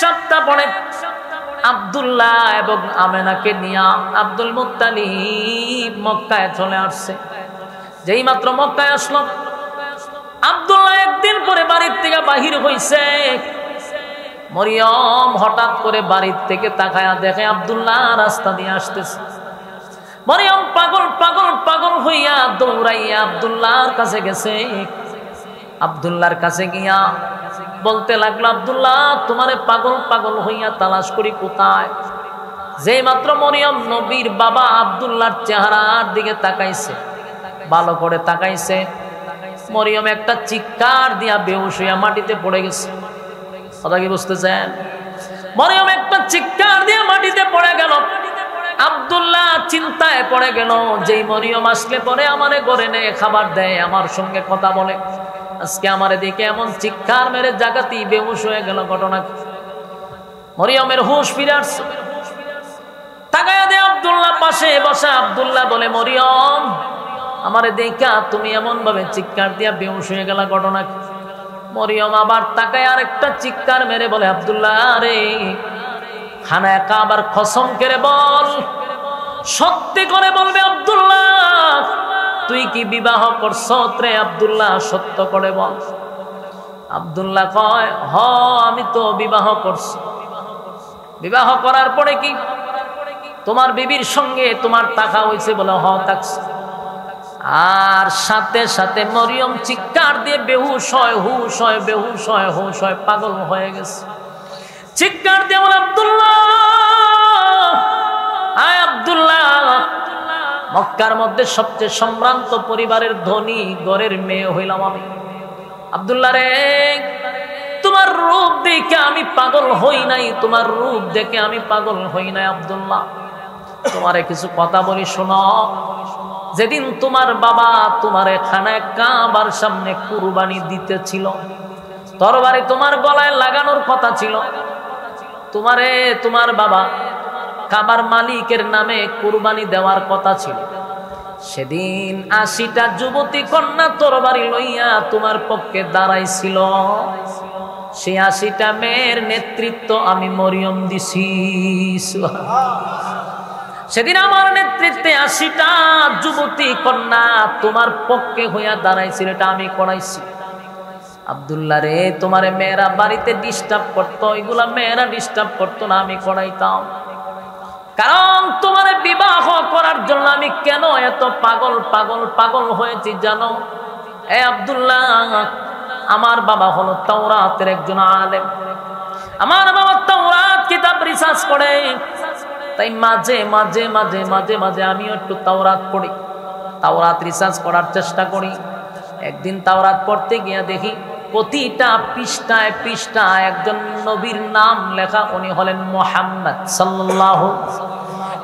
সপ্তাহ পরে আব্দুল্লাহ এবং আমেনাকে নিয়ে আব্দুল মুত্তালিব মক্কায় চলে আসছে। যেই মাত্র মক্কায় আসলো, আব্দুল্লাহ একদিন পরে বাড়ির থেকে বাহির হইছে। মরিয়ম হঠাৎ করে বাড়ির থেকে তাকায়া দেখে আব্দুল্লাহ রাস্তা দিয়ে আসতেছে। মরিয়ম পাগল পাগল পাগল হইয়া দৌড়াইয়া আব্দুল্লাহর কাছে গেছে। আব্দুল্লাহর কাছে গিয়া বলতে লাগলো, আব্দুল্লাহ তোমারে পাগল পাগল হইয়া তালাশ করি কোথায়। যেই মাত্র মরিয়ম নবীর বাবা আব্দুল্লাহর চেহারার দিকে তাকাইছে, ভালো করে তাকাইছে, মরিয়ম একটা চিৎকার দিয়া বেহুশ হইয়া মাটিতে পড়ে গেছে। কথা কি বুঝতেছেন? মরিয়ম একটা চিৎকার দিয়া মাটিতে পড়ে গেল। আব্দুল্লাহ চিন্তায় পড়ে গেল, যেই মরিয়ম আসলে পরে আমারে ঘরে নিয়ে খাবার দেয়, আমার সঙ্গে কথা বলে, আজকে আমারে দেখে এমন চিৎকার মেরে জাগাতেই বেহুশ হয়ে গেল। ঘটনা মরিয়মের হুঁশ ফিরে আসছে। তাকায়া দে আব্দুল্লাহ পাশে বসা। আব্দুল্লাহ বলে, মরিয়ম আমারে দেখা তুমি এমন ভাবে চিৎকার দিয়া বেহুশ হয়ে গেল, ঘটনা। মরিয়ম আবার তাকায় আরেকটা চিৎকার মেরে বলে, আব্দুল্লাহ রে খানায় কাবার কসম করে বল, সত্যি করে বলবে আব্দুল্লাহ তুই কি বিবাহ করছ রে? আব্দুল্লাহ সত্য করে বল। আব্দুল্লাহ কয়, হ আমি তো বিবাহ করছি। বিবাহ করার পরে কি তোমার বিবির সঙ্গে তোমার টাকা হয়েছে? বলে হ থাকছে। আর সাথে সাথে মরিয়ম চিৎকার দিয়ে বেহুশ হয়, হুশ হয়, বেহুশ হয়, হুশ হয়, পাগল হয়ে গেছে। চিৎকার দিয়ে বলে, আব্দুল্লাহ আয় আব্দুল্লাহ, মক্কার মধ্যে সবচেয়ে সম্ভ্রান্ত পরিবারের ধনী ঘরের মেয়ে হইলাম আমি। আব্দুল্লাহ রে তোমার রূপ দেখে আমি পাগল হই নাই, তোমার রূপ দেখে আমি পাগল হই নাই। আব্দুল্লাহ তোমারে কিছু কথা বলি শোনো। যেদিন তোমার বাবা তোমারে খানায় কাবার সামনে কুরবানি দিতেছিল, তরবারি তোমার গলায় লাগানোর কথা ছিল, তোমারে তোমার বাবা কাবার মালিকের নামে কুরবানি দেওয়ার কথা ছিল। সেদিন ৮০টা যুবতী কন্যা তরবারি লইয়া তোমার পক্ষে দাঁড়াইছিল। সেই ৮০টা মেয়ের নেতৃত্ব আমি মরিয়ম দিছি। সেদিন আমার নেতৃত্বে ৮০টা যুবতী কন্যা তোমার পক্ষে হইয়া দাঁড়াইছিল, এটা আমি করাইছি। আব্দুল্লাহ রে তোমারে মেয়েরা বাড়িতে ডিস্টার্ব করতো, এগুলা মেয়েরা ডিস্টার্ব করতো না, আমি করাইতাম। কারণ তোমারে বিবাহ করার জন্য আমি কেন এত পাগল পাগল পাগল হয়েছি জানো? এ আব্দুল্লাহ আমার বাবা হলো তাওরাতের একজন আলেম। আমার বাবা তাওরাত কিতাব রিসার্চ করে, তাই মাঝে মাঝে মাঝে মাঝে মাঝে আমিও একটু তাওরাত পড়ি, তাওরাত রিসার্চ করার চেষ্টা করি। একদিন তাওরাত পড়তে গিয়ে দেখি প্রতিটা পৃষ্ঠায় পৃষ্ঠায় একজন নবীর নাম লেখা, উনি হলেন মুহাম্মদ সাল্লাল্লাহু।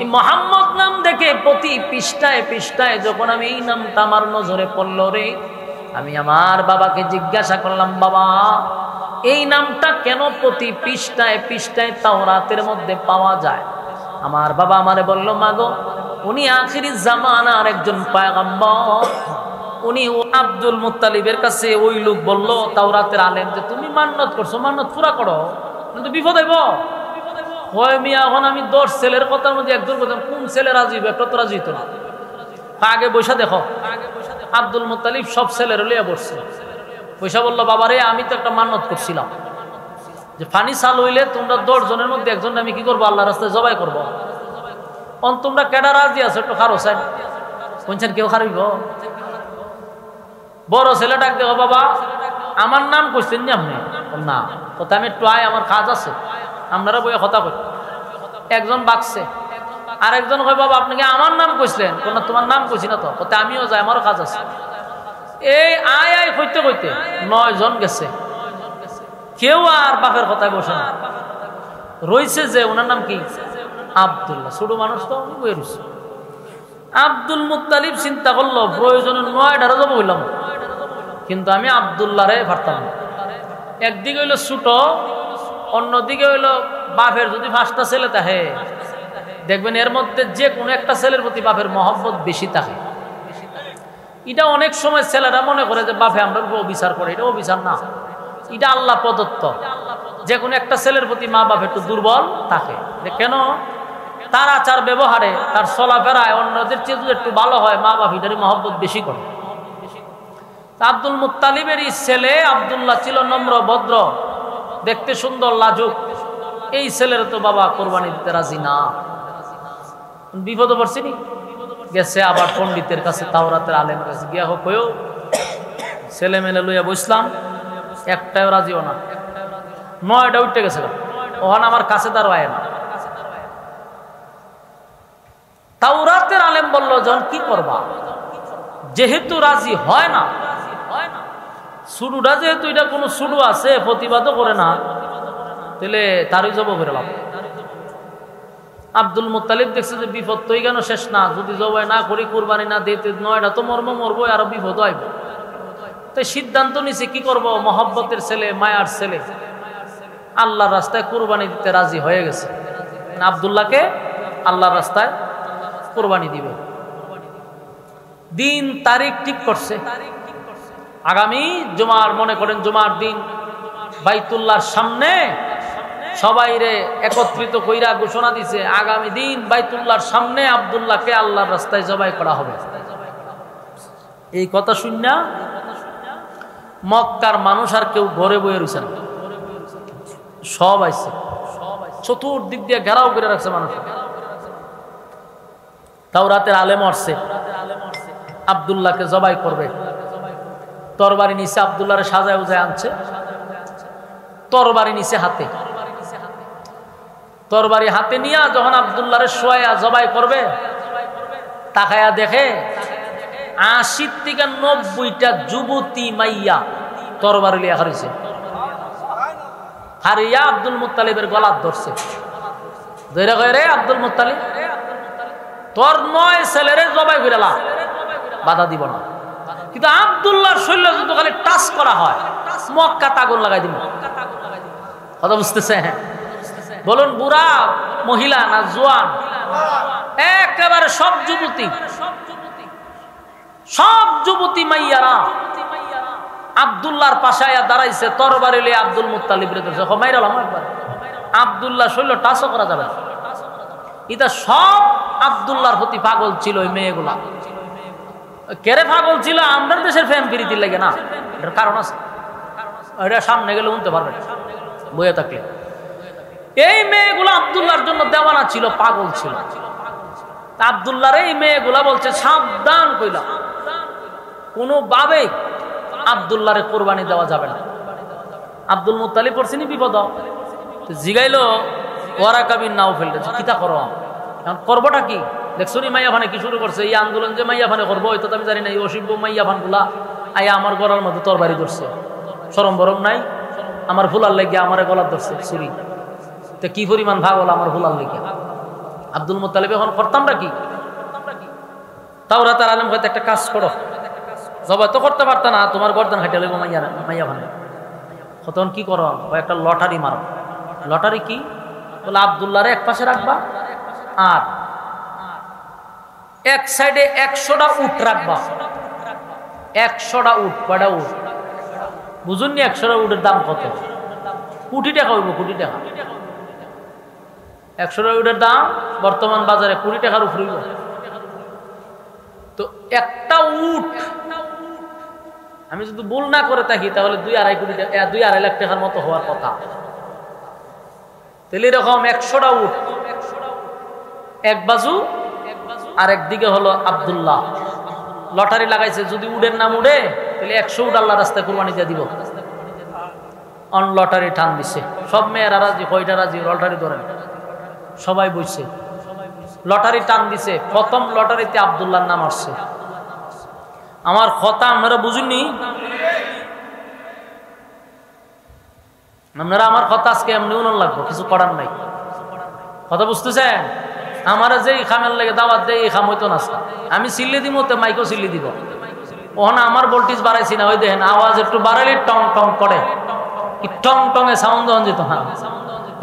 এই মুহাম্মদ নাম দেখে প্রতি পৃষ্ঠায় পৃষ্ঠায় যখন আমি এই নামটা আমার নজরে পড়ল রে, আমি আমার বাবাকে জিজ্ঞাসা করলাম, বাবা এই নামটা কেন প্রতি পৃষ্ঠায় পৃষ্ঠায় তাওরাতের মধ্যে পাওয়া যায়? আমার বাবা আমারে বলল, মাগো উনি আখিরি জামানার একজন পয়গম্বর। উনি আব্দুল মুত্তালিবের কাছে ওই লোক বলল তাওরাতের আলেম যে তুমি মান্নত করছো, মান্নত পুরা করো, কিন্তু বিপদ হইব। হয় মিয়া এখন আমি 10 ছেলের কথার মধ্যে একজন বলতাম, কোন ছেলে রাজি হইব? একটা তো রাজি হইতো না। আগে বৈশা দেখো, আব্দুল মুত্তালিব সব ছেলের লিয়া বসছে। বৈশা বললো, বাবা রে আমি তো একটা মান্নত করছিলাম যে ফানি চাল হইলে তোমরা 10 জনের মধ্যে একজন আমি কি করবো? আল্লাহ রাস্তায় জবাই করবো। তোমরা কেডা রাজি আছো? একটু খারো চাই কোনছেন, কেউ খারিব? বড় ছেলে ডাক দেখো, বাবা আমার নাম কইছেন নি আপনি? না, কথা আমি একটু আয়, আমার কাজ আছে, আপনারা বইয়া কথা কই। একজন বাকছে, আর একজন কয়, বাবা আপনাকে আমার নাম কইছিলেন? না তোমার নাম কইছি না তো। কথা আমিও যাই, আমারও কাজ আছে। এই আয় আয় কইতে কইতে 9 জন গেছে, কেউ আর বাপের কথায় বসে না। রইছে যে ওনার নাম কি? আব্দুল্লাহ। ছোট মানুষ তো উনি বইয়ে রয়েছে। আব্দুল মুত্তালিব চিন্তা করলো, প্রয়োজনে 9টারও যাবো হইলাম, কিন্তু আমি আব্দুল্লাহ রে পারতাম না। একদিকে হইলো ছোট, অন্যদিকে হইলো বাপের যদি 5টা ছেলে থাকে, দেখবেন এর মধ্যে যে কোনো একটা ছেলের প্রতি বাপের মহব্বত বেশি থাকে। এটা অনেক সময় ছেলেরা মনে করে যে বাপে আমরা অবিচার করে, এটা অবিচার না, এটা আল্লাহ প্রদত্ত। যে কোনো একটা ছেলের প্রতি মা বাপ একটু দুর্বল থাকে, কেন তার আচার ব্যবহারে তার চলাফেরায় অন্যদের চেয়ে যদি একটু ভালো হয় মা বাপ এটারই মহব্বত বেশি করে। আব্দুল মুত্তালিবেরই ছেলে আব্দুল্লাহ ছিল নম্র ভদ্র, দেখতে সুন্দর লাজুক। এই ছেলের তো বাবা কোরবানি দিতে রাজি না। বিপদে পড়ছিনি, গেছে আবার পণ্ডিতের কাছে, তাওরাতের আলেমের কাছে গিয়া হোক হয়েও ছেলে মেলে লইয়া বসলাম, একটাও রাজিও না, 9টা উঠে গেছে, ওখানে আমার কাছে দাঁড়ায় না। তাওরাতের আলেম বলল, জন কি করবা, যেহেতু রাজি হয় না, শুরুটা যেহেতু এটা কোনো শুরু আছে প্রতিবাদও করে না, তাহলে তারই জব করে লাভ। আব্দুল মুত্তালিব দেখছে যে বিপদ তো কেন শেষ না, যদি জবাই না করি কুরবানি না দিতে 9টা তো মরবো আরো বিপদ আইব। তাই সিদ্ধান্ত নিছে কি করব, মহব্বতের ছেলে মায়ার ছেলে আল্লাহর রাস্তায় কুরবানি দিতে রাজি হয়ে গেছে। আব্দুল্লাহকে আল্লাহর রাস্তায় কুরবানি দিবে। দিন তারিখ ঠিক করছে, আগামী জুমার, মনে করেন জুমার দিন বাইতুল্লাহর সামনে সবাইরে একত্রিত কইরা ঘোষণা দিছে, আগামী দিন বাইতুল্লাহর সামনে আব্দুল্লাহকে আল্লাহর রাস্তায় জবাই করা হবে। এই কথা শুননা মক্কার মানুষ আর কেউ ঘরে বয়ে রয়েছে না, সব আইছে, চতুর্দিক দিয়ে ঘেরাও করে রাখছে মানুষ। তাওরাতের আলেম আসছে, আব্দুল্লাহকে জবাই করবে, তরবারি নিচে আব্দুল্লাহরে সাজায় উজায় আনছে, তরবারি নিচে হাতে, তরবারি হাতে নিয়ে যখন আব্দুল্লাহরে শোয়া জবাই করবে, তাকায়া দেখে 80 থেকে 90টা যুবতী মাইয়া তরবারি লিয়া হারিয়েছে, হারিয়া আব্দুল মুত্তালিবের গলাত ধরছে, ধরে কয়, রে আব্দুল মুত্তালিব, তোর 9 ছেলেরে জবাই করে লা, বাধা দিব না। কিন্তু আব্দুল্লাহর শরীরে যদি খালি টাচ করা হয় মক্কা আগুন লাগাই দিব। কথা বুঝতেছে? হ্যাঁ, বলুন বুড়া মহিলা না জোয়ান, একেবারে সব যুবতী মাইয়ারা আব্দুল্লাহর পাশে দাঁড়াইছে, তরবারি লিয়ে আব্দুল মুত্তালিব রে ধরছে, মাইরালাম একবার। আব্দুল্লাহ শরীরে টাচও করা যাবে না। এটা সব আব্দুল্লাহর প্রতি পাগল ছিল ওই মেয়েগুলা। কেরে পাগল ছিল? আমাদের দেশের ফ্যান প্রীতির লাগে না, এটার কারণ আছে, এটা সামনে গেলে উনতে পারবে বইয়ে থাকলে। এই মেয়েগুলো আব্দুল্লাহর জন্য দেওয়ানা ছিল, পাগল ছিল। আব্দুল্লাহর এই মেয়েগুলা বলছে, সাবধান কইলাম, কোনোভাবে আব্দুল্লাহরে কোরবানি দেওয়া যাবে না। আব্দুল মুত্তালিব পড়ছিনি বিপদ, জিগাইলো ওয়ারা কাবিন নাও ফেলতে, কিতা করো, এখন করবোটা কি? দেখছো নি মাইয়া ফানে কি শুরু করছে, এই আন্দোলন যে মাইয়া ফানে করবো ওই তো আমি জানি না। এই অসিব্য মাইয়া ফান গুলা আয়া আমার গলার মধ্যে তরবারি ধরছে, সরম বরম নাই, আমার ফুলার লেগে আমার গলার ধরছে ছুরি। তো কি পরিমাণ ভাগ হলো আমার ফুলার লেগে। আব্দুল মুত্তালিব এখন করতামটা কি? তাওরাতের আলেম হয়তো একটা কাজ করো, জবাই তো করতে পারত না, তোমার গর্দান হাইটা লইব মাইয়া ফানে, তখন কি করো, একটা লটারি মারো। লটারি কি? বলে আব্দুল্লাহরে এক পাশে রাখবা, আর এক সাইডে 100টা উট রাখবা। 100টা উট, কয়টা উট বুঝুননি? 100টা উটের দাম কত? কোটি টাকা হইব, কোটি টাকা। 100টা উটের দাম বর্তমান বাজারে কোটি টাকার উপর হইব। তো একটা উট আমি যদি ভুল না করে থাকি তাহলে 2-2.5 কোটি টাকা, 2-2.5 লাখ টাকার মতো হওয়ার কথা। তাহলে এরকম 100টা উট এক বাজু, আর একদিকে হলো আব্দুল্লাহ। লটারি লাগাইছে, যদি উডের নাম উড়ে তাহলে 100 উট আল্লাহ রাস্তায় কুরবানি দিয়ে দিব। অন লটারি টান দিছে, সব মেয়েরা রাজি, কয়টা রাজি, লটারি ধরেন, সবাই বইছে, লটারি টান দিছে। প্রথম লটারিতে আব্দুল্লাহর নাম আসছে। আমার কথা আপনারা বুঝুননি? আপনারা আমার কথা আজকে এমনি উন্নয়ন লাগবো, কিছু করার নাই। কথা বুঝতেছেন? আমার যে খামের লাগে দাওয়াত দেয়, এই খাম হইতো না। আমি সিল্লি দিব, তো মাইকও সিল্লি দিব। ওখানে আমার ভোল্টেজ বাড়াইছি না, ওই দেখেন আওয়াজ একটু বাড়াইলে টং টং করে, কি টং টং এ সাউন্ড যখন যেত না,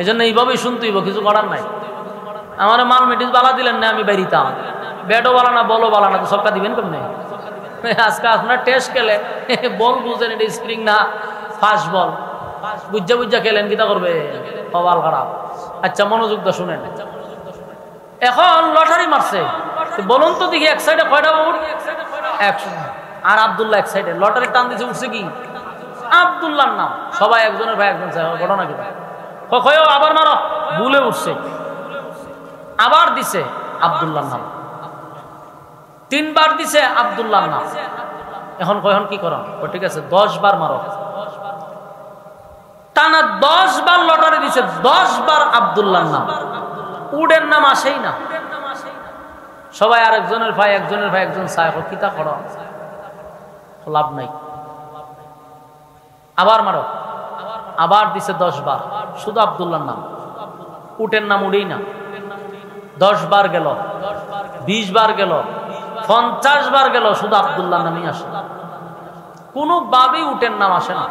এই জন্য এইভাবেই শুনতে হইব, কিছু করার নাই। আমার মাল মেটিস বালা দিলেন না, আমি বেরিতাম। ব্যাটও বালা না, বলও বালা না, তো সবটা দিবেন কেমনে? আজকে আপনার টেস্ট খেলে বল বুঝেন, এটা স্প্রিং না ফাস্ট বল, বুঝা বুঝা খেলেন কিতা করবে কপাল খারাপ। আচ্ছা মনোযোগ দা শুনেন, এখন লটারি মারছে, বলুন তো দেখি এক সাইডে কয়টা ভোট? 100। আর আব্দুল্লাহ এক সাইডে লটারি টান দিছে, উঠছে কি আব্দুল্লাহর নাম। সবাই একজনের ভাই একজন চাই, ঘটনা কি আবার মারো, ভুলে উঠছে, আবার দিছে আব্দুল্লাহর নাম, 3 বার দিছে আব্দুল্লাহর নাম। এখন কখন কি করো? ঠিক আছে 10 বার মারো। টানা 10 বার লটারি দিছে, 10 বার আব্দুল্লাহর নাম, উডের নাম আসেই না। সবাই আরেকজনের ভাই একজনের ভাই একজন চায়, কিতা করো, লাভ নাই, আবার মারো। আবার দিছে 10 বার, শুধু আব্দুল্লাহর নাম, উটের নাম উড়েই না। 10 বার গেল, 20 বার গেল, 50 বার গেল, শুধু আব্দুল্লাহর নামই আসে, কোনোভাবেই উটের নাম আসে না।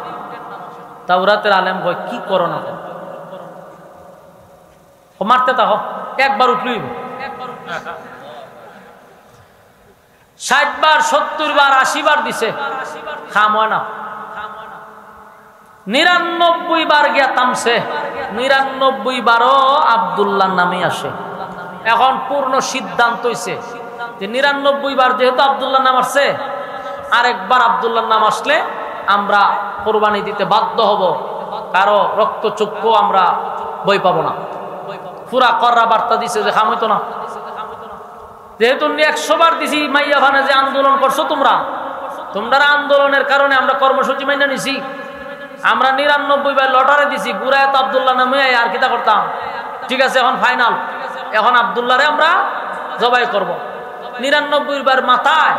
তাওরাতের আলেম কয় কি করো না, মারতে থাকো, একবার উঠলই 60 বার 70 বার 80 বার দিছে, খাম হয় না। 99 বার গিয়া থামছে, 99 বারও আব্দুল্লাহর নামে আসে। এখন পূর্ণ সিদ্ধান্ত হইছে যে 99 বার যেহেতু আব্দুল্লাহর নাম আসছে, আরেকবার আব্দুল্লাহর নাম আসলে আমরা কোরবানি দিতে বাধ্য হব, কারো রক্তচক্ষু আমরা বই পাবো না। পুরা কররা বার্তা দিছে যে খাম হইতো না, যেহেতু 100 বার দিছি মাইয়া ভানে যে আন্দোলন করছো তোমরা আন্দোলনের কারণে আমরা কর্মসূচি মাইনা নিছি, আমরা 99 বার লটারি দিছি, গুড়ায় তো আব্দুল্লাহ নামে আর কিতা করতাম। ঠিক আছে এখন ফাইনাল, এখন আব্দুল্লাহরে আমরা জবাই করব। 99 বার মাথায়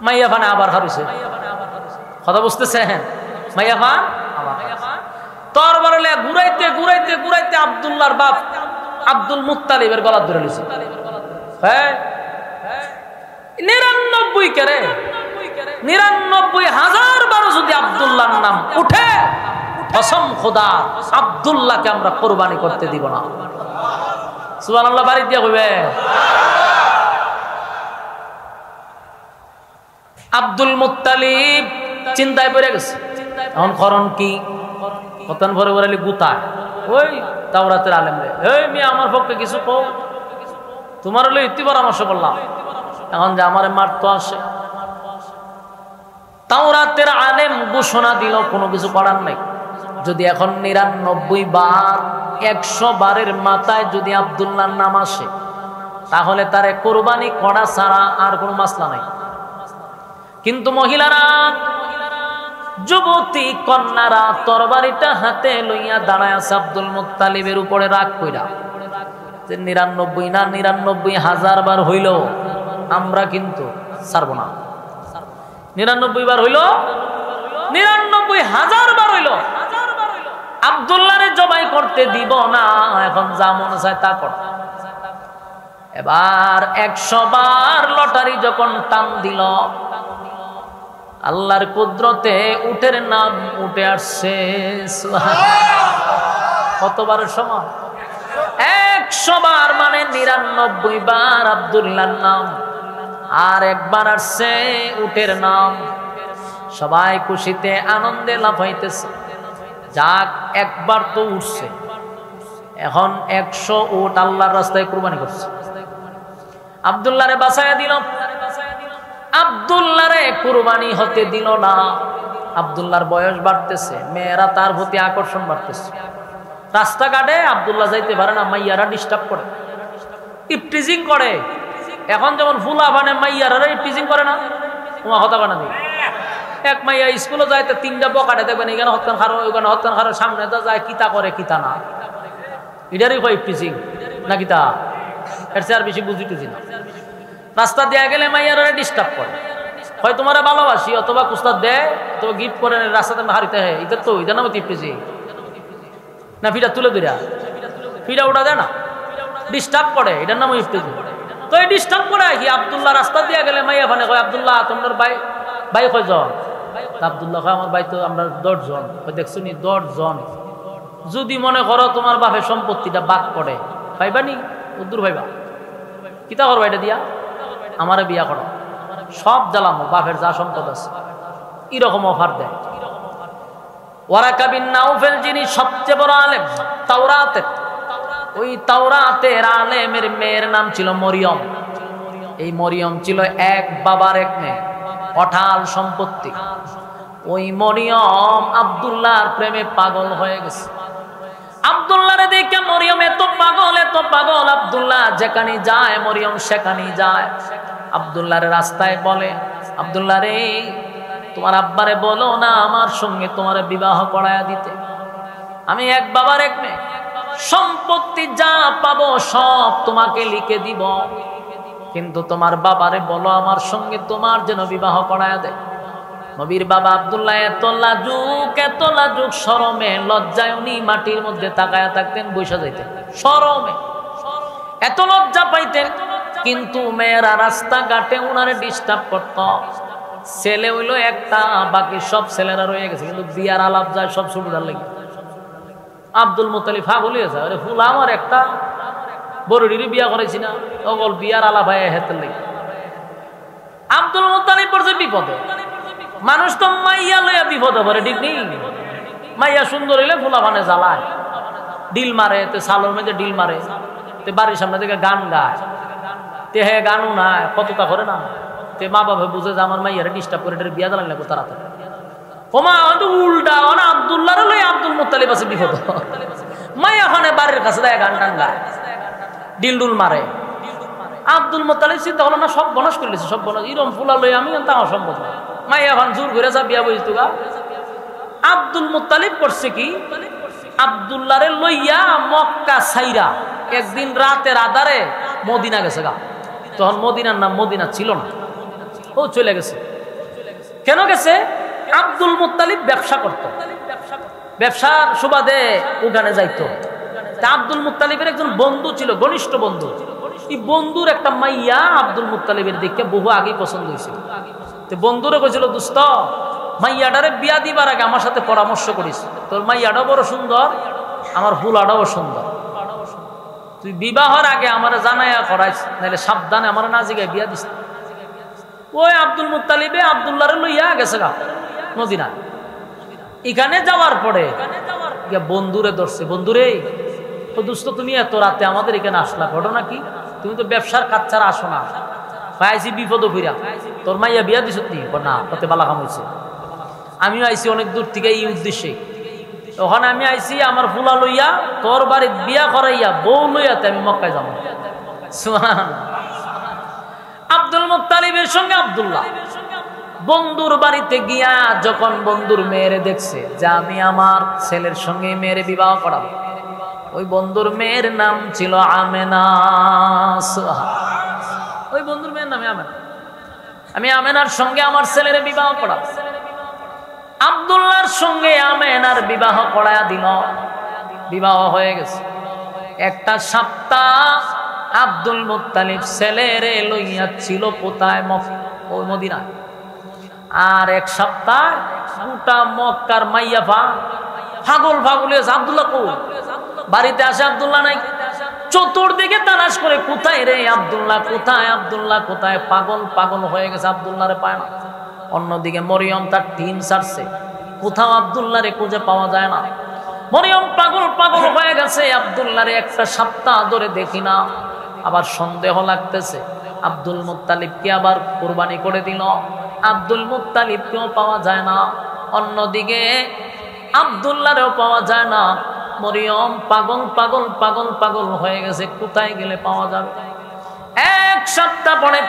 মাইয়া ভানে আবার হারিয়েছে, কথা বুঝতেছেন? মাইয়া ভান তরবারে ঘুরাইতে ঘুরাইতে ঘুরাইতে আব্দুল্লাহর বাপ আব্দুল মুত্তালিবের গলা ধরে নিছে। হ্যাঁ 99 কেরে 99,000 বার যদি আব্দুল্লাহর নাম উঠে, কসম খোদা আব্দুল্লাহকে আমরা কোরবানি করতে দিব না। সুবহানাল্লাহ বাড়ি দিয়া কইবে। আব্দুল মুত্তালিব চিন্তায় পড়ে গেছে, এখন করণ কি? কতন ভরে ভরে গুতায় ওই তাওরাতের আলেম রে, এই মিয়া আমার পক্ষে কিছু কও, তোমার হলে ইতি পরামর্শ করলাম, এখন যে আমার মারতো আসে। তাওরাতের আলেম ঘোষণা দিল কোনো কিছু করার নাই, যদি এখন 99 বার 100 বারের মাথায় যদি আব্দুল্লাহর নাম আসে, তাহলে তারে কোরবানি করা ছাড়া আর কোনো মাসলা নাই। কিন্তু মহিলারা, যুবতী কন্যারা তরবারিটা হাতে লইয়া দাঁড়ায় আছে আব্দুল মুত্তালিবের উপরে রাগ কইরা, যে 99 না 99,000 বার হইল আমরা কিন্তু ছাড়ব না। 99 বার হইল, 99,000 বার হইল, আব্দুল্লাহরে জবাই করতে দিব না, এখন যা মনে চায় তা কর। এবার 100 বার লটারি যখন টান দিল, আল্লাহর কুদরতে উটের নাম উঠে আসছে। কতবারের সমান? 100 বার মানে 99 বার আব্দুল্লাহর নাম, আর একবার আসছে উটের নাম। সবাই খুশিতে আনন্দে লাফাইতেছে, যাক একবার তো উঠছে, এখন 100 উট আল্লাহর রাস্তায় কুরবানি করছে। আব্দুল্লাহরে বাঁচাইয়া দিল, আব্দুল্লাহরে কুরবানি হতে দিল না। আব্দুল্লাহর বয়স বাড়তেছে, মেয়েরা তার প্রতি আকর্ষণ বাড়তেছে, রাস্তাঘাটে আব্দুল্লাহ যাইতে পারে না, মাইয়ারা ডিস্টার্ব করে, ইফটিজিং করে। এখন যেমন ফুলা বানে মাইয়ারা ইফটিজিং করে না, তোমার হতা বানা দিই। এক মাইয়া স্কুলে যাইতে 3টা বকাটে দেখবেন, এখানে হত্যান খারো ওইখানে হত্যান খারো, সামনে তো যায় কিতা করে কিতা না, এটারই হয় ইফটিজিং না কিতা, এর চেয়ে আর বেশি বুঝি টুঝি না। রাস্তা দেয়া গেলে মাইয়ারা ডিস্টার্ব করে, হয় তোমার ভালোবাসি অথবা কুস্তাদ দেয় অথবা গিফট করে রাস্তাতে হারিতে হয়, এটা তো এটা নাম ইফটিজিং না। ফিটা তুলে দিরা ফিটা ওটা দেয় না, ডিস্টার্ব করে, এটার নাম ইফটিজিং। তো এই ডিস্টার্ব করে কি আব্দুল্লাহ রাস্তা দিয়া গেলে মাইয়া ফানে কয়, আব্দুল্লাহ তোমার ভাই কয়জন? আব্দুল্লাহ কয় আমার ভাই তো আমরা 10 জন। দেখছো নি 10 জন, যদি মনে করো তোমার বাপের সম্পত্তিটা বাদ করে পাইবানি, উদ্দুর ভাইবা কিতা করবা এটা দিয়া, আমারে বিয়া করো, সব জ্বালামো, বাপের যা সম্পদ আছে, এরকম অফার দেয়। ওয়ারাকা বিন নাউফেল যিনি সবচেয়ে বড় আলেম তাওরাতের, ওই তাওরাতের আলেমের মেয়ের নাম ছিল মরিয়ম। এই মরিয়ম ছিল এক বাবার এক মেয়ে, অঢাল সম্পত্তি। ওই মরিয়ম আব্দুল্লাহর প্রেমে পাগল হয়ে গেছে। আব্দুল্লাহরে দেখে মরিয়ম এত পাগল আব্দুল্লাহ যেখানে যায় মরিয়ম সেখানে যায়। আব্দুল্লাহর রাস্তায় বলে, আব্দুল্লাহ রে, তোমার আব্বারে বলো না আমার সঙ্গে তোমার বিবাহ করায়া দিতে। আমি এক বাবার এক মেয়ে, সম্পত্তি যা পাবো সব তোমাকে লিখে দিব, কিন্তু তোমার বাবারে বলো আমার সঙ্গে তোমার যেন বিবাহ করায়া দেয়। নবীর বাবা আব্দুল্লাহ এত লাজুক শরমে লজ্জায় উনি মাটির মধ্যে তাকায়া থাকতেন, বৈশা যাইতেন শরমে, এত লজ্জা পাইতেন। কিন্তু মেয়েরা রাস্তাঘাটে উনারে ডিস্টার্ব করত। ছেলে হইলো একটা, বাকি সব ছেলেরা রয়ে গেছে, কিন্তু বিয়ার আলাপ যায় সব ছোটদার লেগে। আব্দুল মুত্তালিব পাগল হয়ে যায়, ফুল আমার একটা বড়ির বিয়া করেছি না, অগল বিয়ার আলাপ হয় হেতের লেগে। আব্দুল মুত্তালিব পড়ছে বিপদে। মানুষ তো মাইয়া লইয়া বিপদে পড়ে, ঠিক নেই? মাইয়া সুন্দর হইলে ফুলা ভানে জ্বালায়, ডিল মারে, তে সালোর মেঝে ডিল মারে, তে বাড়ির সামনে থেকে গান গায়, তে হে গানও নাই, কতটা করে না, তে মা বাবা বুঝে যে আমার মাইয়ারে ডিস্টার্ব করে বিয়া জ্বালান লাগবে তাড়াতাড়ি। ওমা উল্টা আব্দুল্লাহ লই আব্দুল মুত্তালিব আছে বিপদ। মাইয়া ওখানে বাড়ির কাছে দেয় গান টান গায়, ডিল ডুল মারে। আব্দুল মুত্তালিব চিন্তা হলো না, সব বনস করে সব বনস ইরম ফুলা লই আমি তা অসম্ভব না। মাইয়া এখন জোর করে যা বিয়া বইতো গা। আব্দুল মুত্তালিব করছে কি, আব্দুল্লাহরে লইয়া মক্কা ছাইরা একদিন রাতের আধারে মদিনা গেছে গা। তখন মদিনার নাম মদিনা ছিল না, ও চলে গেছে। কেন গেছে? আব্দুল মুত্তালিব ব্যবসা করত, ব্যবসার সুবাদে ওখানে যাইতো। আব্দুল মুত্তালিবের একজন বন্ধু ছিল, ঘনিষ্ঠ বন্ধু। এই বন্ধুর একটা মাইয়া আব্দুল মুত্তালিবের দিকে বহু আগে পছন্দ হয়েছিল। বন্ধুরে কইছিল, দোস্ত মাইয়াটারে বিয়া দিবার আগে আমার সাথে পরামর্শ করিস, তোর মাইয়াটাও বড় সুন্দর, আমার হুলাটাও সুন্দর, তুই বিবাহের আগে আমার জানাইয়া করাইস, নাহলে সাবধানে আমার না জিগায় বিয়া দিস। ওই আব্দুল মুত্তালিবে আব্দুল্লাহরে লইয়া গেছে গা মদিনা। এখানে যাওয়ার পরে বন্ধুরে ধরছে, বন্ধুরে তো দোস্ত তুমি এত রাতে আমাদের এখানে আসলা, ঘটনা কি? তুমি তো ব্যবসার কাজ ছাড়া আসো না, পাইছি বিপদ ফিরা, তোর মাইয়া বিয়া দিস না, তাতে বালা কাম হয়েছে। আমিও আইছি অনেক দূর থেকে এই উদ্দেশ্যে। ওখানে আমি আইছি আমার ফুলা লইয়া, তোর বাড়ির বিয়া করাইয়া বউ লইয়াতে আমি মক্কায় যাবো। আব্দুল মুত্তালিবের সঙ্গে আব্দুল্লাহ বন্ধুর বাড়িতে গিয়া যখন বন্ধুর মেয়েরে দেখছে যে আমি আমার ছেলের সঙ্গে মেয়েরে বিবাহ করাবো, ওই বন্ধুর মেয়ের নাম ছিল আমেনা। ওই বন্ধুর মেয়ের নামে আমেনা। আমি আমেনার সঙ্গে আমার ছেলের বিবাহ করাবো। আব্দুল্লাহর সঙ্গে আমেনার বিবাহ করায়া দিল। বিবাহ হয়ে গেছে। একটা সপ্তাহ আব্দুল মুত্তালিব ছেলেরে লইয়া ছিল কোথায়? ওই মদিনায়। আর এক সপ্তাহ গোটা মক্কার মাইয়া পাগল হয়েছে, আব্দুল্লাহ কো বাড়িতে আসে, আব্দুল্লাহ নাই। চতুর্দিকে তালাশ করে, কোথায় রে আব্দুল্লাহ, কোথায় আব্দুল্লাহ, কোথায়? পাগল হয়ে গেছে, আব্দুল্লাহরে পায় না। অন্যদিকে মরিয়ম তার টিম ছাড়ছে, কোথাও আব্দুল্লাহরে খুঁজে পাওয়া যায় না। মরিয়ম পাগল হয়ে গেছে, আব্দুল্লাহরে একটা সপ্তাহ ধরে দেখি না। আবার সন্দেহ লাগতেছে, আব্দুল মুত্তালিবকে আবার কুরবানি করে দিল, আব্দুল মুত্তালিবকেও পাওয়া যায় না। অন্যদিকে আব্দুল্লাহরেও পাওয়া যায় না। মরিয়ম পাগল হয়ে গেছে, কোথায় গেলে পাওয়া যাবে? এক সপ্তাহ পরে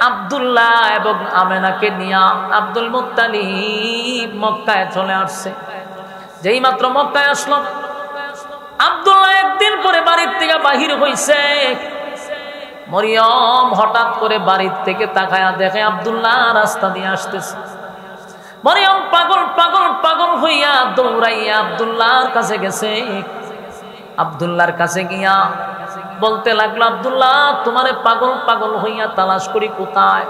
আব্দুল্লাহ এবং আমেনাকে নিয়ে আব্দুল মুত্তালিব মক্কায় চলে আসছে। যেই মাত্র মক্কায় আসলো, আব্দুল্লাহ একদিন পরে বাড়ির থেকে বাহির হইছে। মরিয়ম হঠাৎ করে বাড়ির থেকে তাকায়া দেখে আব্দুল্লাহ রাস্তা দিয়ে আসতেছে। মরিয়ম পাগল হইয়া দৌড়াইয়া আব্দুল্লাহর কাছে গেছে। আব্দুল্লাহর কাছে গিয়া বলতে লাগলো, আব্দুল্লাহ তোমারে পাগল হইয়া তালাশ করি কোথায়?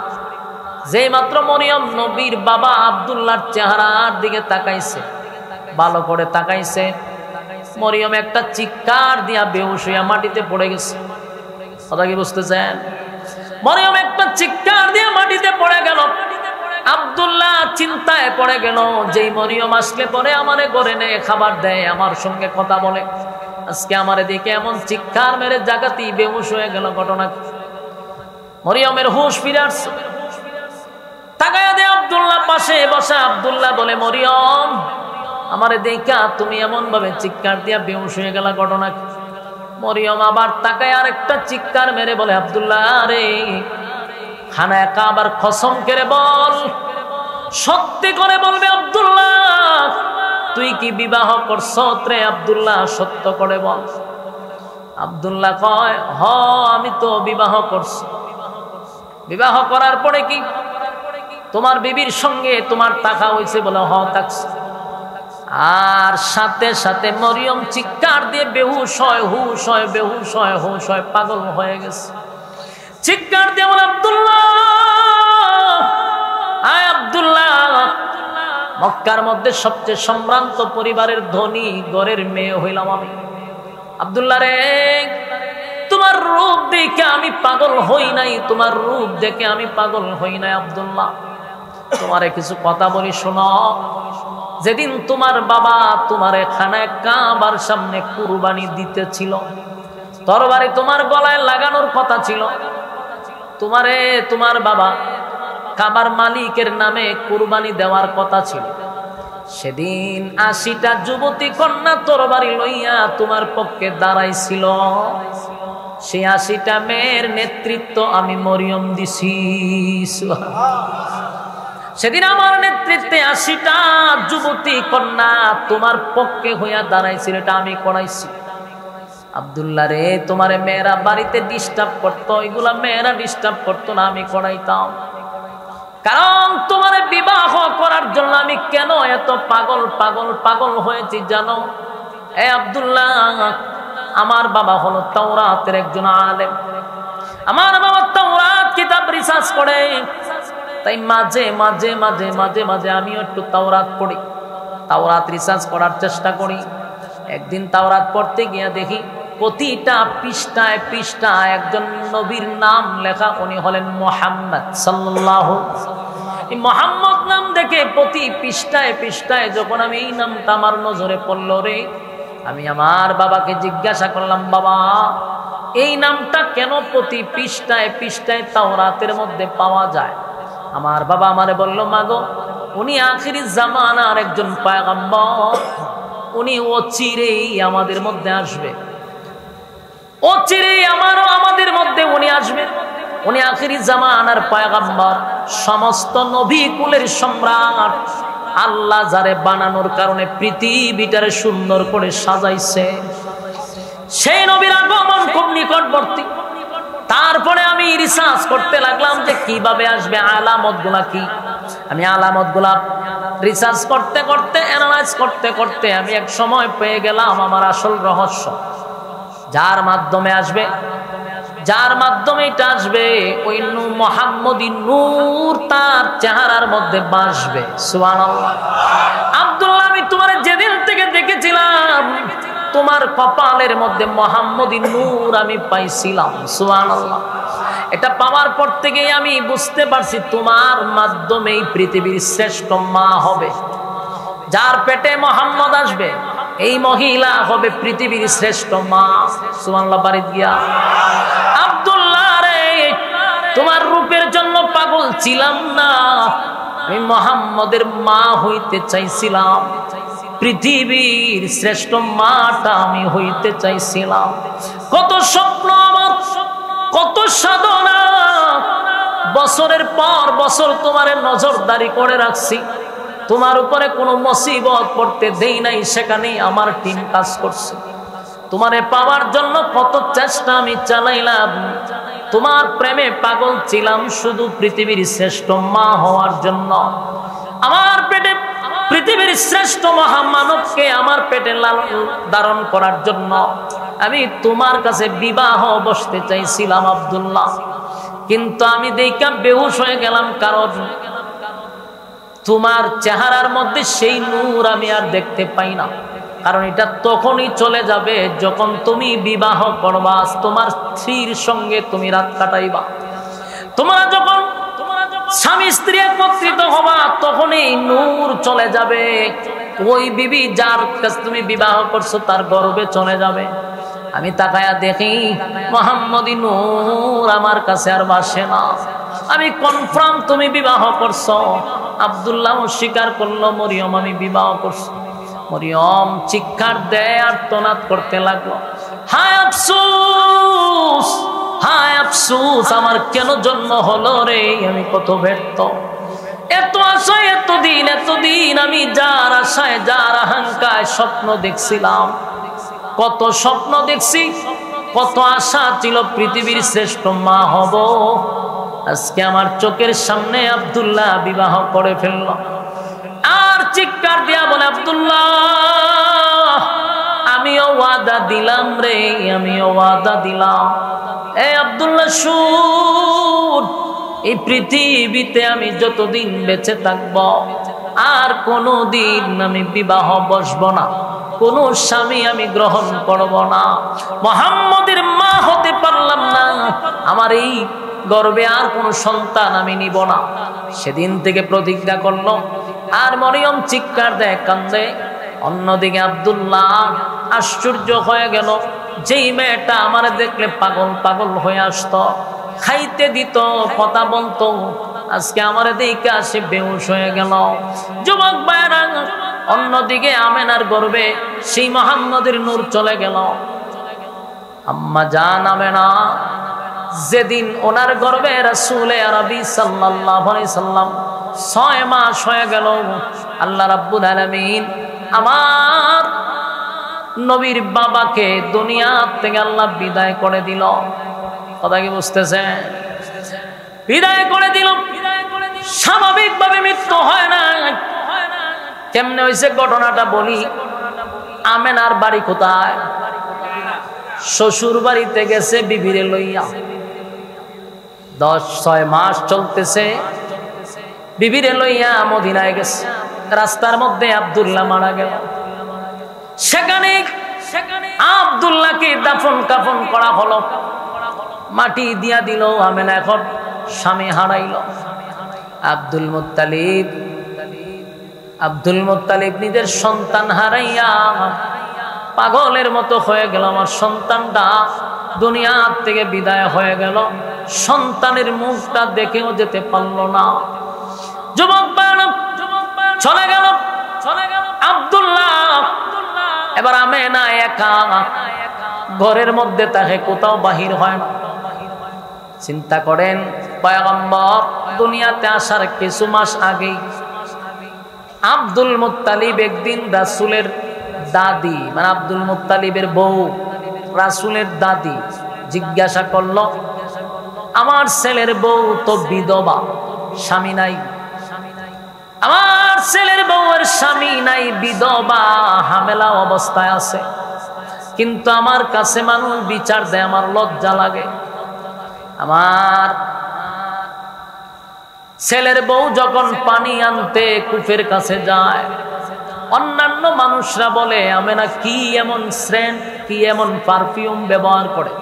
যেই মাত্র মরিয়ম নবীর বাবা আব্দুল্লাহর চেহারার দিকে তাকাইছে, ভালো করে তাকাইছে, মরিয়ম একটা চিৎকার দিয়া বেহুশ হইয়া মাটিতে পড়ে গেছে। কথা কি বুঝতেছেন? মরিয়ম একটা চিৎকার দিয়া মাটিতে পড়ে গেল। আব্দুল্লাহ চিন্তায় পড়ে গেল, যেই মরিয়ম আসলে পরে আমারে ঘরে নেয়, খাবার দেয়, আমার সঙ্গে কথা বলে, আজকে আমার দিকে এমন চিৎকার মেরে জাগাতেই বেহুশ হয়ে গেল। ঘটনা মরিয়মের হুঁশ ফিরে আসছে। তাকায়া দে আব্দুল্লাহ পাশে বসা। আব্দুল্লাহ বলে, মরিয়ম আমারে দেখা তুমি এমন ভাবে চিৎকার দিয়া বেহুশ হয়ে গেল, ঘটনা কি? মরিয়ম আবার তাকায় আরেকটা চিৎকার মেরে বলে, আব্দুল্লাহ রে, খানায় কাবার কসম করে বল, সত্যি করে বলবে আব্দুল্লাহ, তুই কি বিবাহ করছ রে? আব্দুল্লাহ সত্য করে বল। আব্দুল্লাহ কয়, হ আমি তো বিবাহ করছি। বিবাহ করার পরে কি তোমার বিবির সঙ্গে তোমার টাকা হয়েছে? বলে, হ থাকছে। আর সাথে সাথে মরিয়ম চিৎকার দিয়ে বেহুশ হয়, হুশ হয়, বেহুশ হয়, হুশ হয়, পাগল হয়ে গেছে। চিৎকার দিয়ে বলে, আব্দুল্লাহ, আয় আব্দুল্লাহ, মক্কার মধ্যে সবচেয়ে সম্ভ্রান্ত পরিবারের ধনী ঘরের মেয়ে হইলাম আমি। আব্দুল্লাহ রে, তোমার রূপ দেখে আমি পাগল হই নাই, তোমার রূপ দেখে আমি পাগল হই নাই। আব্দুল্লাহ, তোমারে কিছু কথা বলি শোনো। যেদিন তোমার বাবা তোমার খানায় কাবার সামনে কুরবানি দিতেছিল, তরবারি তোমার গলায় লাগানোর কথা ছিল, তোমারে তোমার বাবা কাবার মালিকের নামে কুরবানি দেওয়ার কথা ছিল। সেদিন 80টা যুবতী কন্যা তরবারি লইয়া তোমার পক্ষে দাঁড়াইছিল। সেই 80টা মেয়ের নেতৃত্ব আমি মরিয়ম দিছি। সেদিন আমার নেতৃত্বে 80টা যুবতী কন্যা তোমার পক্ষে হইয়া দাঁড়াইছিল, এটা আমি করাইছি। আব্দুল্লাহ রে, তোমারে মেয়েরা বাড়িতে ডিস্টার্ব করতো, এগুলা মেয়েরা ডিস্টার্ব করতো না, আমি করাইতাম। কারণ তোমার বিবাহ করার জন্য আমি কেন এত পাগল পাগল পাগল হয়েছি জানো? এ আব্দুল্লাহ, আমার বাবা হলো তাওরাতের একজন আলেম। আমার বাবা তাওরাত কিতাব রিসার্চ করে, তাই মাঝে মাঝে মাঝে মাঝে মাঝে আমিও একটু তাওরাত পড়ি, তাওরাত রিসার্চ করার চেষ্টা করি। একদিন তাওরাত পড়তে গিয়ে দেখি প্রতিটা পৃষ্ঠায় পৃষ্ঠায় একজন নবীর নাম লেখা, উনি হলেন মুহাম্মদ সাল্লাল্লাহু। এই মুহাম্মদ নাম দেখে প্রতি পৃষ্ঠায় পৃষ্ঠায় যখন আমি এই নামটা আমার নজরে পড়ল রে, আমি আমার বাবাকে জিজ্ঞাসা করলাম, বাবা এই নামটা কেন প্রতি পৃষ্ঠায় পৃষ্ঠায় তাওরাতের মধ্যে পাওয়া যায়? আমার বাবা আমারে বলল, মাগো উনি আখিরি জামানার একজন পয়গম্বর, উনি অচিরেই আমাদের মধ্যে আসবে, অচিরেই আমাদের মধ্যে উনি আসবে। উনি আখিরি জামানার পয়গম্বর, সমস্ত নবী কুলের সম্রাট। আল্লাহ যারে বানানোর কারণে পৃথিবীটারে সুন্দর করে সাজাইছে, সেই নবীর আগমন খুব নিকটবর্তী। তারপরে আমি রিসার্চ করতে লাগলাম যে কিভাবে আসবে, আলামত গুলা কি। আমি আলামত গুলা রিসার্চ করতে করতে, অ্যানালাইজ করতে করতে আমি এক সময় পেয়ে গেলাম আমার আসল রহস্য। যার মাধ্যমে আসবে, যার মাধ্যমে এটা আসবে, ওই মুহাম্মদী নূর তার চেহারার মধ্যে বাসবে। সুবহানাল্লাহ। আব্দুল্লাহ, আমি তোমার যেদিন থেকে দেখেছিলাম তোমার কপালের মধ্যে মুহাম্মদী নূর আমি পাইছিলাম। সুবহানাল্লাহ। এটা পাওয়ার পর থেকে আমি বুঝতে পারছি তোমার মাধ্যমেই পৃথিবীর শ্রেষ্ঠ মা হবে। যার পেটে মুহাম্মদ আসবে, এই মহিলা হবে পৃথিবীর শ্রেষ্ঠ মা। সুবহানাল্লাহ। বাড়ি গিয়া আব্দুল্লাহ রে, তোমার রূপের জন্য পাগল ছিলাম না, আমি মুহাম্মদের মা হইতে চাইছিলাম, পৃথিবীর শ্রেষ্ঠ মাটা আমি হইতে চাইছিলাম। কত স্বপ্ন আমার, কত সাধনা, বছরের পর বছর তোমার নজরদারি করে রাখছি, তোমার উপরে কোনো মুসিবত পড়তে দেই নাই, সেখানেই আমার টিম কাজ করছে। তোমারে পাওয়ার জন্য কত চেষ্টা আমি চালাইলাম, তোমার প্রেমে পাগল ছিলাম শুধু পৃথিবীর শ্রেষ্ঠ মা হওয়ার জন্য। আমার পেটে পৃথিবীর শ্রেষ্ঠ মহামানবকে আমার পেটে ধারণ করার জন্য আমি তোমার কাছে বিবাহ বসতে চাইছিলাম আব্দুল্লাহ। কিন্তু আমি দেখা বেহুশ হয়ে গেলাম, কারণ তোমার চেহারার মধ্যে সেই নূর আমি আর দেখতে পাই না। কারণ এটা তখনই চলে যাবে যখন তুমি বিবাহ করবা, তোমার স্ত্রীর সঙ্গে তুমি রাত কাটাইবা। তোমরা যখন স্বামী স্ত্রী একত্রিত হবা, তখনই নূর চলে যাবে। ওই বিবি যার কাছে তুমি বিবাহ করছো তার গর্ভে চলে যাবে। আমি তাকায়া দেখি মুহাম্মদী নূর আমার কাছে আর বাসে না। আমি কনফার্ম তুমি বিবাহ করছো। আব্দুল্লাহ স্বীকার করলো, মরিয়ম আমি বিবাহ করছি। মরিয়ম চিৎকার দেয় আর তোনাদ করতে লাগলো, হায় আফসোস, হায় আফসোস, আমার কেন জন্ম হলো রে, আমি কত ব্যর্থ। এত আশায় এতদিন আমি যার আশায় যার আকাঙ্ক্ষায় স্বপ্ন দেখছিলাম, কত স্বপ্ন দেখছি, কত আশা ছিল পৃথিবীর শ্রেষ্ঠ মা হব। আজকে আমার চোখের সামনে আব্দুল্লাহ বিবাহ করে ফেলল। আর চিৎকার দিয়া বলে, আব্দুল্লাহ আমিও ওয়াদা দিলাম রে, আমিও ওয়াদা দিলাম। এ আব্দুল্লাহ শুন, এই পৃথিবীতে আমি যতদিন বেঁচে থাকব আর কোনদিন আমি বিবাহ বসবো না, কোন স্বামী আমি গ্রহণ করব না। মুহাম্মদের মা হতে পারলাম না, আমার এই গর্ভে আর কোন সন্তান আমি নিব না। সেদিন থেকে প্রতিজ্ঞা করলো। আর মরিয়ম চিৎকার দেয়, কান্দে। অন্যদিকে আব্দুল্লাহ আশ্চর্য হয়ে গেল, যেই মেয়েটা আমার দেখলে পাগল পাগল হয়ে আসতো, খাইতে দিত, কথা বলতো, আজকে আমার দেখে আসে বেহুশ হয়ে গেল। যুবক ভাইরা, অন্যদিকে আমেনার গর্ভে সেই মুহাম্মদের নূর চলে গেল। আম্মা জান আমেনা যেদিন ওনার গর্ভে রাসূলে আরবি সাল্লাল্লাহু আলাইহি সাল্লাম 6 মাস হয়ে গেল, আল্লাহ রাব্বুল আলামিন আমার নবীর বাবাকে দুনিয়া থেকে আল্লাহ বিদায় করে দিল। কথা কি বুঝতেছেন? বিদায় করে দিল। স্বাভাবিকভাবে মৃত্যু হয় না। কেমনে হয়েছে ঘটনাটা বলি। আমেনার বাড়ি কোথায়? শ্বশুর বাড়িতে গেছে বিবিরে লইয়া। 6 মাস চলতেছে, বিবিরে লইয়া মদিনায় গেছে। রাস্তার মধ্যে আব্দুল্লাহ মারা গেল। সেখানে আব্দুল্লাহকে দাফন কাফন করা হলো, মাটি দিয়া দিল। আমেনা এখন স্বামী হারাইল। আব্দুল মুত্তালিব নিজের সন্তান হারাইয়া পাগলের মতো হয়ে গেল। আমার সন্তানটা দুনিয়া থেকে বিদায় হয়ে গেল, সন্তানের মুখটা দেখেও যেতে পারল না। যুবক চলে গেল আব্দুল্লাহ। এবার আমেনা একা ঘরের মধ্যে, তাকে কোথাও বাহির হয় না। চিন্তা করেন, পয়গম্বর দুনিয়াতে আসার কিছু মাস আগেই আব্দুল মুত্তালিব একদিন রাসূলের দাদি, মানে আব্দুল মুত্তালিবের বউ রাসূলের দাদি জিজ্ঞাসা করলো, আমার ছেলের বউ তো বিধবা, স্বামী নাই, আমার ছেলের বউয়ের স্বামী নাই, বিধবা, হামেলা অবস্থায় আছে, কিন্তু আমার কাছে মানুষ বিচার দেয়, আমার লজ্জা লাগে। আমার ছেলের বউ যখন পানি আনতে কূপের কাছে যায়, অন্যান্য মানুষরা বলে আমেনা কি এমন সেন্ট, কি এমন পারফিউম ব্যবহার করে,